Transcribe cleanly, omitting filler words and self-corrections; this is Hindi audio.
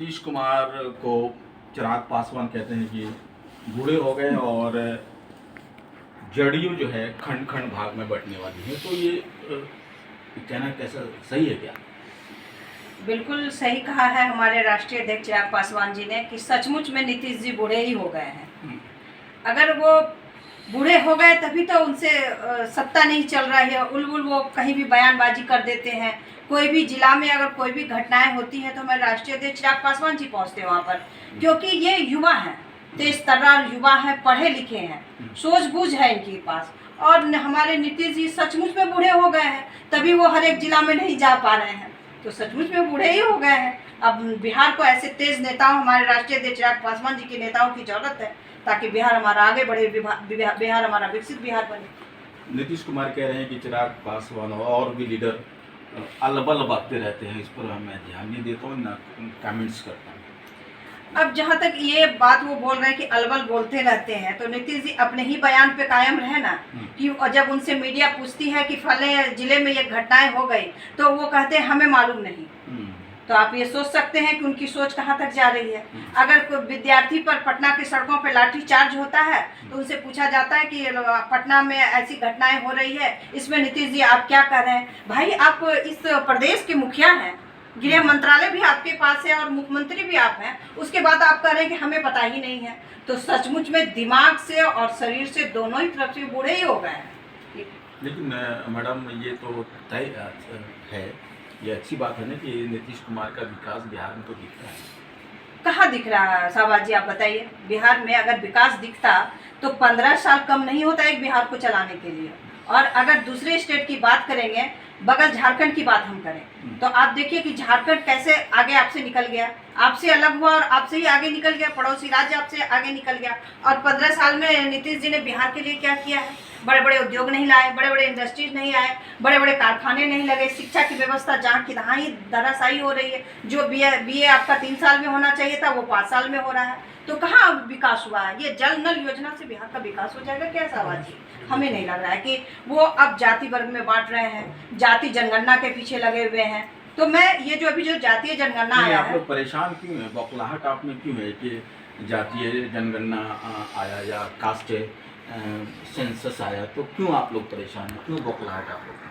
नीतीश कुमार को चिराग पासवान कहते हैं कि बूढ़े हो गए और जदयू जो है खंड खंड भाग में बंटने वाली है, तो ये कहना कैसा सही है क्या? बिल्कुल सही कहा है हमारे राष्ट्रीय अध्यक्ष चिराग पासवान जी ने कि सचमुच में नीतीश जी बूढ़े ही हो गए हैं। अगर वो बूढ़े हो गए तभी तो उनसे सत्ता नहीं चल रही है। उलबुल वो कहीं भी बयानबाजी कर देते हैं। कोई भी जिला में अगर कोई भी घटनाएं होती हैं तो हमारे राष्ट्रीय अध्यक्ष चिराग पासवान जी पहुंचते हैं वहाँ पर, क्योंकि ये युवा हैं, तेज तर्रार युवा हैं, पढ़े लिखे हैं, सूझबूझ है इनके पास। और हमारे नीतीश जी सचमुच में बूढ़े हो गए हैं, तभी वो हर एक जिला में नहीं जा पा रहे हैं, तो सचमुच में बूढ़े ही हो गए हैं। अब बिहार को ऐसे तेज नेताओं, हमारे राष्ट्रीय अध्यक्ष चिराग पासवान जी के नेताओं की जरूरत है, ताकि बिहार हमारा आगे बढ़े, बिहार हमारा विकसित बिहार बने। नीतीश कुमार कह रहे हैं कि चिराग पासवान और भी लीडर अलबल बकते रहते हैं, इस पर मैं ध्यान नहीं देता हूँ, ना कमेंट्स करता हूँ। अब जहाँ तक ये बात वो बोल रहे हैं कि अलबल बोलते रहते हैं, तो नीतीश जी अपने ही बयान पे कायम रहे ना। कि जब उनसे मीडिया पूछती है कि फले जिले में ये घटनाएं हो गई, तो वो कहते हैं हमें मालूम नहीं। तो आप ये सोच सकते हैं कि उनकी सोच कहाँ तक जा रही है। अगर कोई विद्यार्थी पर पटना की सड़कों पर लाठीचार्ज होता है तो उनसे पूछा जाता है कि पटना में ऐसी घटनाएं हो रही है, इसमें नीतीश जी आप क्या कर रहे हैं? भाई आप इस प्रदेश के मुखिया हैं, गृह मंत्रालय भी आपके पास है और मुख्यमंत्री भी आप हैं, उसके बाद आप कह रहे हैं कि हमें पता ही नहीं है। तो सचमुच में दिमाग से और शरीर से दोनों ही तरफ से बूढ़े ही हो गए हैं। लेकिन मैडम ये तो तय है, ये अच्छी बात है ना कि नीतीश कुमार का विकास बिहार में तो दिख रहा है। कहाँ दिख रहा है शाहबाज जी, आप बताइए। बिहार में अगर विकास दिखता तो 15 साल कम नहीं होता एक बिहार को चलाने के लिए। और अगर दूसरे स्टेट की बात करेंगे, बगल झारखंड की बात हम करें, तो आप देखिए कि झारखंड कैसे आगे आपसे निकल गया, आपसे अलग हुआ और आपसे ही आगे निकल गया, पड़ोसी राज्य आपसे आगे निकल गया। और 15 साल में नीतीश जी ने बिहार के लिए क्या किया है? बड़े बड़े उद्योग नहीं लाए, बड़े बड़े इंडस्ट्रीज नहीं आए, बड़े बड़े कारखाने नहीं लगे, शिक्षा की व्यवस्था जहाँ की तहाँ ही धराशायी हो रही है। जो बीए आपका 3 साल में होना चाहिए था वो 5 साल में हो रहा है। तो कहाँ विकास हुआ है? ये जल नल योजना से बिहार का विकास हो जाएगा क्या शाहबाज जी? हमें नहीं लग रहा है कि वो अब जाति वर्ग में बांट रहे हैं, जाति जनगणना के पीछे लगे हुए हैं। तो मैं ये जो अभी जो जातीय जनगणना आया है, आप लोग परेशान क्यों है? बौखलाहट आप में क्यों है कि जातीय जनगणना आया या कास्ट सेंसस आया, तो क्यों आप लोग परेशान हैं? क्यों बौखलाहट आप लोग?